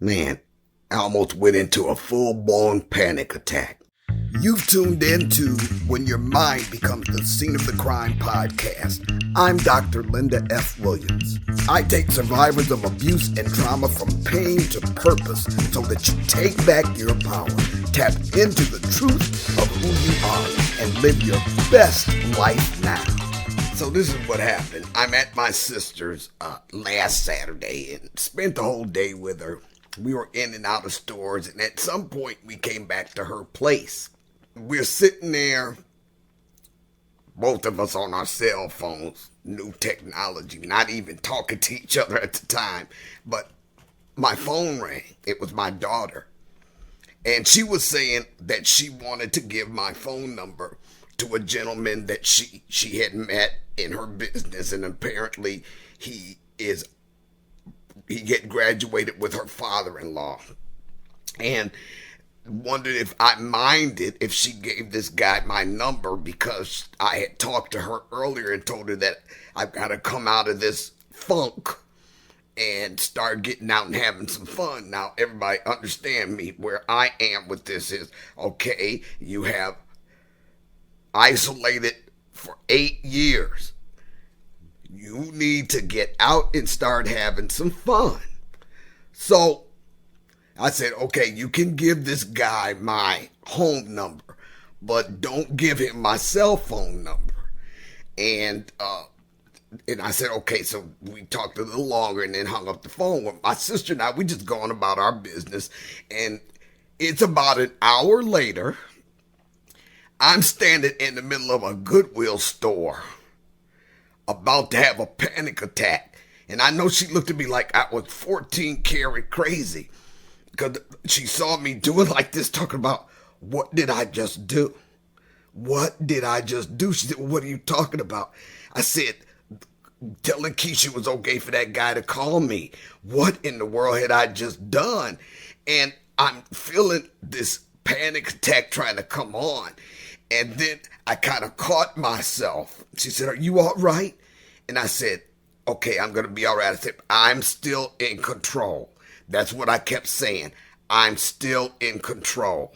Man, I almost went into a full-blown panic attack. You've tuned in to When Your Mind Becomes the Scene of the Crime podcast. I'm Dr. Linda F. Williams. I take survivors of abuse and trauma from pain to purpose so that you take back your power, tap into the truth of who you are, and live your best life now. So this is what happened. I'm at my sister's last Saturday and spent the whole day with her. We were in and out of stores, and at some point we came back to her place. We're sitting there, both of us on our cell phones, new technology, not even talking to each other at the time. But my phone rang. It was my daughter. And she was saying that she wanted to give my phone number to a gentleman that she had met in her business, and apparently he had graduated with her father-in-law, and wondered if I minded if she gave this guy my number, because I had talked to her earlier and told her that I've got to come out of this funk and start getting out and having some fun. Now, everybody understand me. Where I am with this is, okay, you have isolated for 8 years. You need to get out and start having some fun. So I said, okay, you can give this guy my home number, but don't give him my cell phone number. And I said, okay, so we talked a little longer and then hung up the phone. With my sister and I, we just going about our business. And it's about an hour later, I'm standing in the middle of a Goodwill store, about to have a panic attack. And I know she looked at me like I was 14 karat crazy, because she saw me doing like this, talking about, what did I just do? What did I just do? She said, well, what are you talking about? I said, telling Keisha it was okay for that guy to call me. What in the world had I just done? And I'm feeling this panic attack trying to come on. And then I kind of caught myself. She said, are you all right? And I said, okay, I'm going to be all right. I said, I'm still in control. That's what I kept saying. I'm still in control.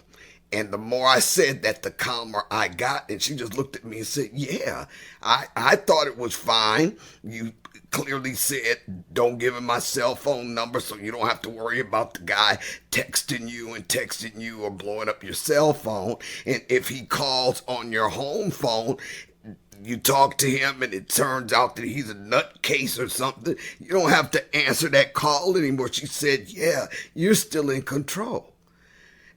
And the more I said that, the calmer I got. And she just looked at me and said, yeah, I thought it was fine. You clearly said, don't give him my cell phone number so you don't have to worry about the guy texting you or blowing up your cell phone. And if he calls on your home phone, you talk to him and it turns out that he's a nutcase or something, you don't have to answer that call anymore. She said, yeah, you're still in control.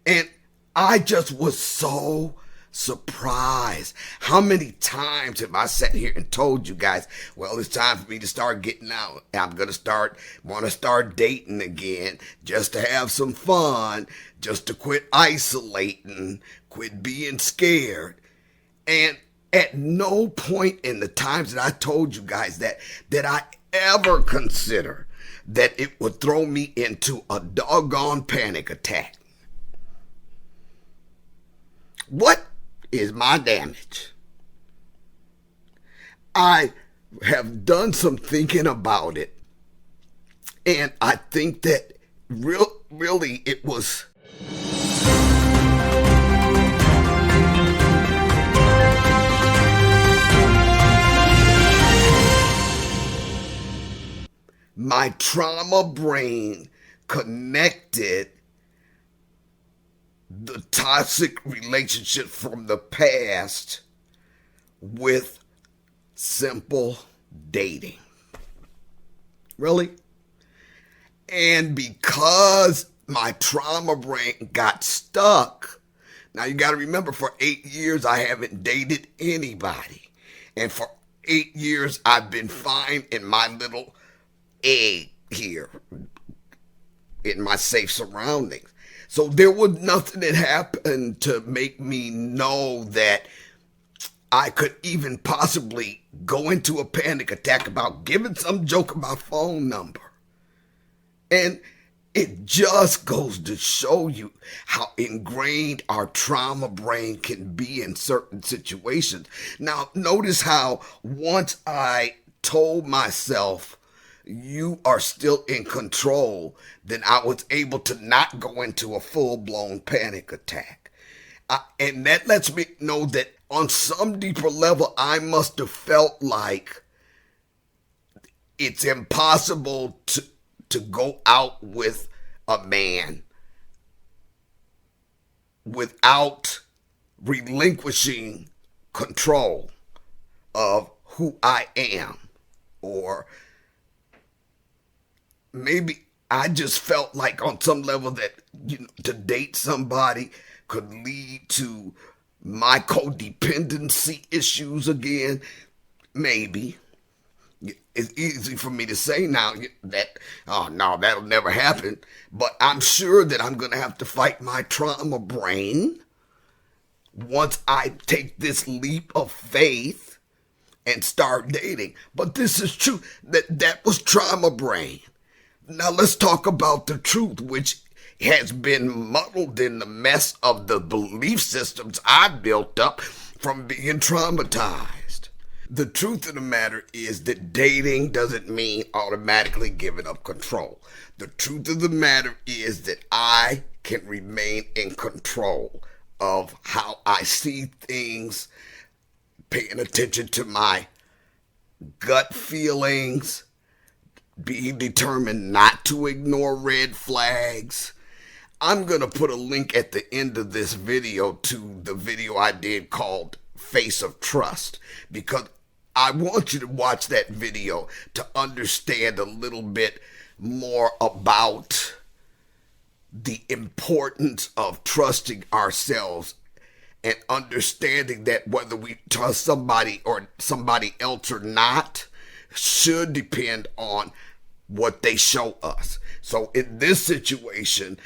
And I just was so surprised. How many times have I sat here and told you guys, well, it's time for me to start getting out. I'm going to want to start dating again, just to have some fun, just to quit isolating, quit being scared. And at no point in the times that I told you guys that I ever consider that it would throw me into a doggone panic attack. What is my damage? I have done some thinking about it, and I think that really it was my trauma brain connected the toxic relationship from the past with simple dating. Really? And because my trauma brain got stuck, now you got to remember, for 8 years I haven't dated anybody. And for 8 years I've been fine in my little egg here, in my safe surroundings. So there was nothing that happened to make me know that I could even possibly go into a panic attack about giving some joke about phone number. And it just goes to show you how ingrained our trauma brain can be in certain situations. Now, notice how once I told myself, you are still in control, then I was able to not go into a full-blown panic attack. And that lets me know that on some deeper level, I must have felt like it's impossible to go out with a man without relinquishing control of who I am. Or maybe I just felt like on some level that, to date somebody could lead to my codependency issues again. Maybe. It's easy for me to say now that, oh no, that'll never happen. But I'm sure that I'm going to have to fight my trauma brain once I take this leap of faith and start dating. But this is true. That was trauma brain. Now let's talk about the truth, which has been muddled in the mess of the belief systems I built up from being traumatized. The truth of the matter is that dating doesn't mean automatically giving up control. The truth of the matter is that I can remain in control of how I see things, paying attention to my gut feelings, being determined not to ignore red flags. I'm going to put a link at the end of this video to the video I did called Face of Trust, because I want you to watch that video to understand a little bit more about the importance of trusting ourselves and understanding that whether we trust somebody or somebody else or not should depend on what they show us. So in this situation,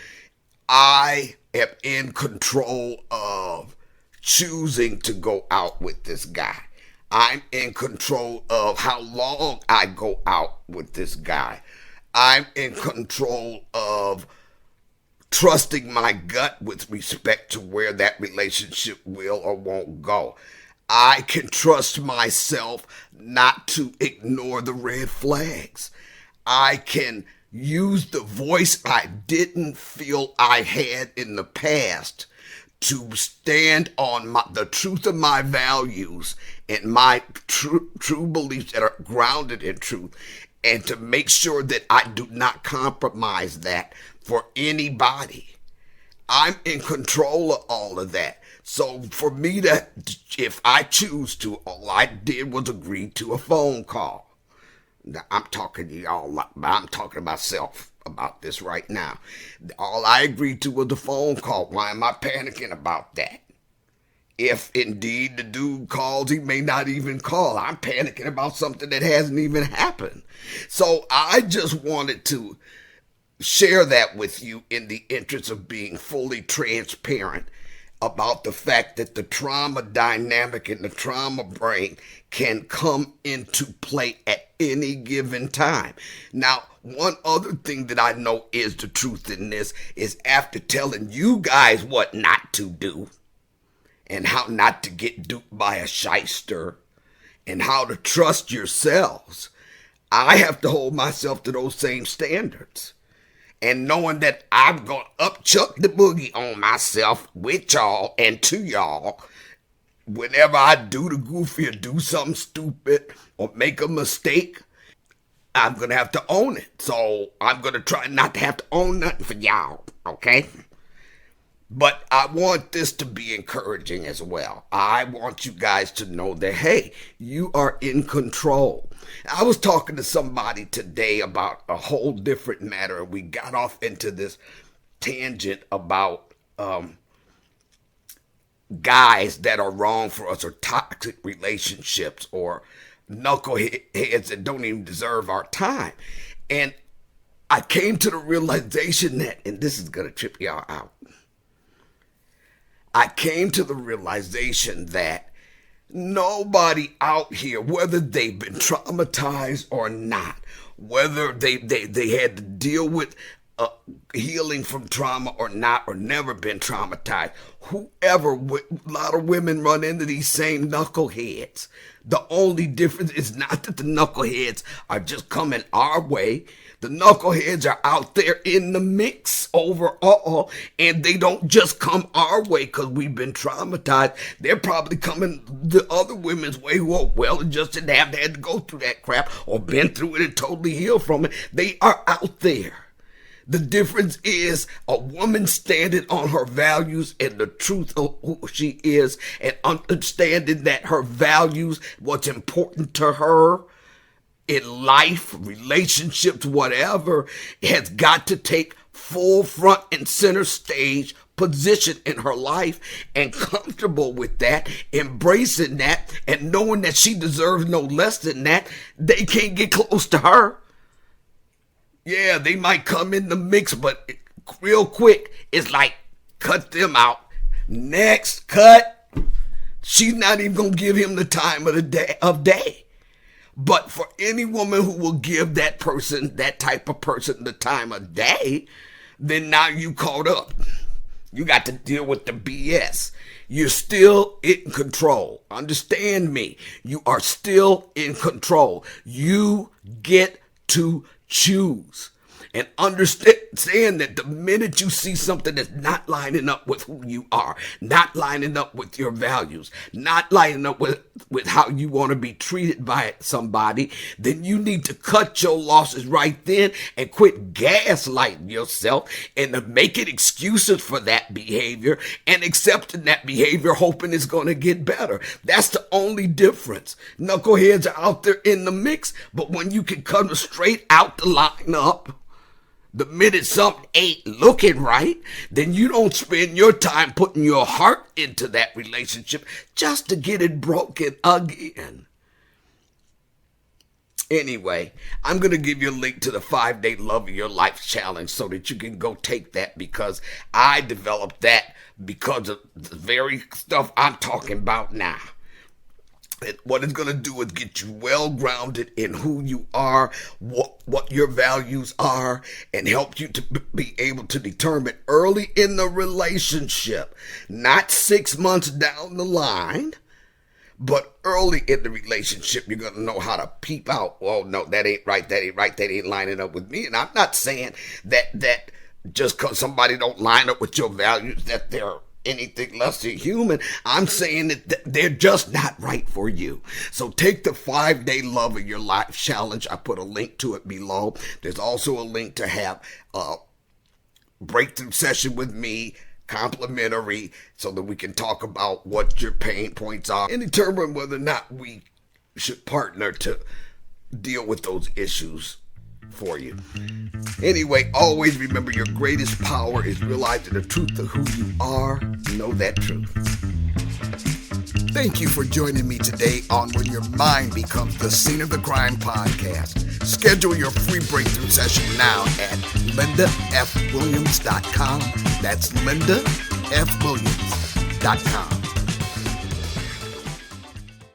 I am in control of choosing to go out with this guy. I'm in control of how long I go out with this guy. I'm in control of trusting my gut with respect to where that relationship will or won't go. I can trust myself not to ignore the red flags. I can use the voice I didn't feel I had in the past to stand on the truth of my values and my true beliefs that are grounded in truth, and to make sure that I do not compromise that for anybody. I'm in control of all of that. So for me to, if I choose to, all I did was agree to a phone call. Now, I'm talking to y'all, I'm talking to myself about this right now. All I agreed to was a phone call. Why am I panicking about that? If indeed the dude calls, he may not even call. I'm panicking about something that hasn't even happened. So I just wanted to share that with you in the interest of being fully transparent about the fact that the trauma dynamic and the trauma brain can come into play at any given time. Now, one other thing that I know is the truth in this is, after telling you guys what not to do and how not to get duped by a shyster and how to trust yourselves, I have to hold myself to those same standards. And knowing that I'm going to upchuck the boogie on myself with y'all and to y'all whenever I do the goofy or do something stupid or make a mistake, I'm going to have to own it. So I'm going to try not to have to own nothing for y'all, okay? But I want this to be encouraging as well. I want you guys to know that, hey, you are in control. I was talking to somebody today about a whole different matter. We got off into this tangent about guys that are wrong for us, or toxic relationships, or knuckleheads that don't even deserve our time. And I came to the realization that, and this is going to trip y'all out, I came to the realization that nobody out here, whether they've been traumatized or not, whether they had to deal with healing from trauma or not, or never been traumatized. A lot of women run into these same knuckleheads. The only difference is not that the knuckleheads are just coming our way. The knuckleheads are out there in the mix overall, and they don't just come our way because we've been traumatized. They're probably coming the other women's way who are well adjusted, haven't had to go through that crap or been through it and totally healed from it. They are out there. The difference is a woman standing on her values and the truth of who she is, and understanding that her values, what's important to her in life, relationships, whatever, has got to take full front and center stage position in her life, and comfortable with that, embracing that, and knowing that she deserves no less than that. They can't get close to her. Yeah, they might come in the mix, but real quick, it's like, cut them out. Next, cut. She's not even going to give him the time of day. But for any woman who will give that type of person the time of day, then now you caught up. You got to deal with the BS. You're still in control. Understand me. You are still in control. You get to choose. And understand that the minute you see something that's not lining up with who you are, not lining up with your values, not lining up with how you want to be treated by somebody, then you need to cut your losses right then and quit gaslighting yourself and making excuses for that behavior and accepting that behavior, hoping it's going to get better. That's the only difference. Knuckleheads are out there in the mix, but when you can come straight out the lineup, the minute something ain't looking right, then you don't spend your time putting your heart into that relationship just to get it broken again. Anyway, I'm going to give you a link to the 5-day Love of Your Life challenge so that you can go take that, because I developed that because of the very stuff I'm talking about now. What it's going to do is get you well grounded in who you are, what your values are, and help you to be able to determine early in the relationship, not 6 months down the line, but early in the relationship. You're going to know how to peep out. Oh, no, that ain't right. That ain't lining up with me. And I'm not saying that just because somebody don't line up with your values that they're anything less than human. I'm saying that they're just not right for you. So take the 5-day Love of Your Life challenge. I put a link to it below. There's also a link to have a breakthrough session with me, complimentary, so that we can talk about what your pain points are and determine whether or not we should partner to deal with those issues for you. Anyway, always remember, your greatest power is realizing the truth of who you are. Know that truth. Thank you for joining me today on When Your Mind Becomes the Scene of the Crime podcast. Schedule your free breakthrough session now at lindafwilliams.com. That's lindafwilliams.com.